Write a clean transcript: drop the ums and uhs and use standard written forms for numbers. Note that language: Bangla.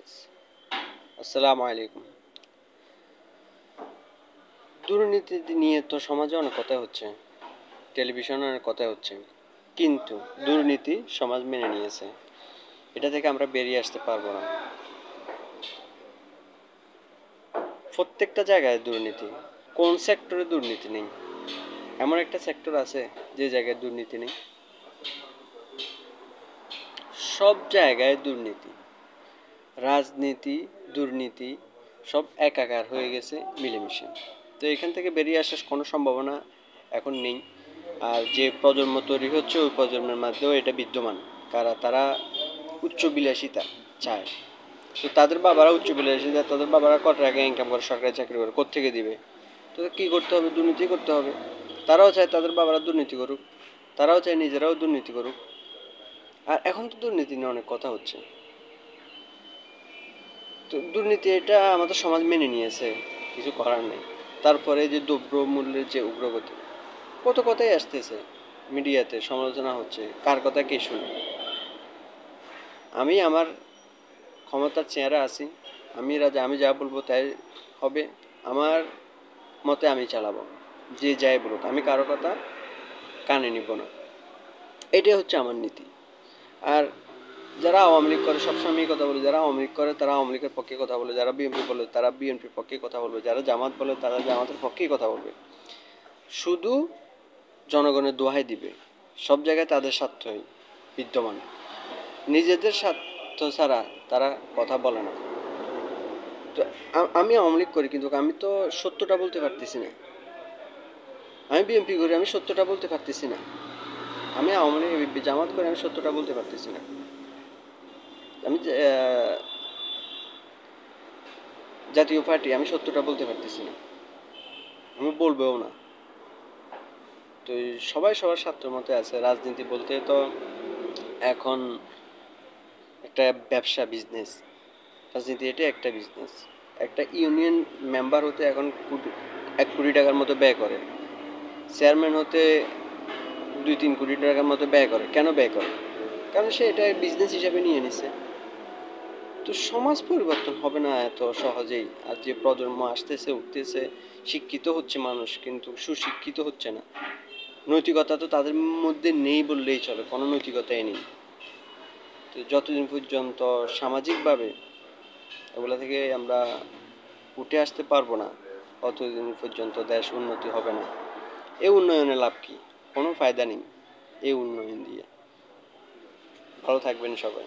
ভিউয়ার্স, আসসালামু আলাইকুম। দুর্নীতি নিয়ে তো সমাজে অনেক কথা হচ্ছে, টেলিভিশনে অনেক কথা হচ্ছে, কিন্তু দুর্নীতি সমাজ মেনে নিয়েছে। এটা থেকে আমরা বেরিয়ে আসতে পারবো না। প্রত্যেকটা জায়গায় দুর্নীতি। কোন সেক্টরে দুর্নীতি নেই? এমন একটা সেক্টর আছে যে জায়গায় দুর্নীতি নেই? সব জায়গায় দুর্নীতি, রাজনীতি, দুর্নীতি সব একাকার হয়ে গেছে মিলেমিশে। তো এখান থেকে বেরিয়ে আসার কোনো সম্ভাবনা এখন নেই। আর যে প্রজন্ম তৈরি হচ্ছে ওই প্রজন্মের মধ্যেও এটা বিদ্যমান। তারা উচ্চ বিলাসিতা চায়। তো তাদের বাবারা উচ্চ বিলাসিতা, তাদের বাবারা কত টাকা ইনকাম করে, সরকারি চাকরি করে, কোত্থেকে দিবে? তো কী করতে হবে? দুর্নীতি করতে হবে। তারাও চায় তাদের বাবারা দুর্নীতি করুক, তারাও চায় নিজেরাও দুর্নীতি করুক। আর এখন তো দুর্নীতি নিয়ে অনেক কথা হচ্ছে। তো দুর্নীতি এটা আমাদের সমাজ মেনে নিয়েছে, কিছু করার নেই। তারপরে যে দ্রব্যমূল্যের যে উগ্রগতি, কত কথাই আসতেছে, মিডিয়াতে সমালোচনা হচ্ছে, কার কথা কে শুনে? আমি আমার ক্ষমতার চেয়ারে আছি, আমি যা বলবো তাই হবে। আমার মতে আমি চালাবো, যে যাই বলুক, আমি কারো কথা কানে নিব না। এটাই হচ্ছে আমার নীতি। আর যারা আওয়ামী লীগ করে সবসময় এই কথা বলে, যারা আওয়ামী লীগ করে তারা আওয়ামী লীগের পক্ষে কথা বলে, যারা বিএনপি বলে তারা বিএনপির পক্ষে কথা বলবে, যারা জামাত বলে তারা জামাতের পক্ষেই কথা বলবে। শুধু জনগণের দোহাই দিবে। সব জায়গায় তাদের স্বার্থই বিদ্যমান, নিজেদের স্বার্থ ছাড়া তারা কথা বলে না। তো আমি আওয়ামী লীগ করি, কিন্তু আমি তো সত্যটা বলতে পারতেছি না। আমি বিএনপি করি, আমি সত্যটা বলতে পারতেছি না। আমি আওয়ামী লীগ জামাত করি, আমি সত্যটা বলতে পারতেছি না। আমি জাতীয় পার্টি, আমি সত্যটা বলতে পারতেছি না, আমি বলবেও না। তো সবাই সবার স্বার্থের মধ্যে আছে। রাজনীতি বলতে তো এখন একটা ব্যবসা, বিজনেস। রাজনীতি এটা একটা বিজনেস। একটা ইউনিয়ন মেম্বার হতে এখন 1 কোটি টাকার মতো ব্যয় করে, চেয়ারম্যান হতে 2-3 কোটি টাকার মতো ব্যয় করে। কেন ব্যয় করে? কারণ সে এটা বিজনেস হিসাবে নিয়ে নিছে। তো সমাজ পরিবর্তন হবে না এত সহজেই। আর যে প্রজন্ম আসতেছে, উঠতেছে, শিক্ষিত হচ্ছে মানুষ, কিন্তু সুশিক্ষিত হচ্ছে না। নৈতিকতা তো তাদের মধ্যে নেই বললেই চলে, কোনো নৈতিকতাই নেই। তো যতদিন পর্যন্ত সামাজিকভাবে এগুলো থেকে আমরা উঠে আসতে পারবো না, ততদিন পর্যন্ত দেশ উন্নতি হবে না। এই উন্নয়নে লাভ কি? কোনো ফায়দা নেই এই উন্নয়ন দিয়ে। ভালো থাকবেন সবাই।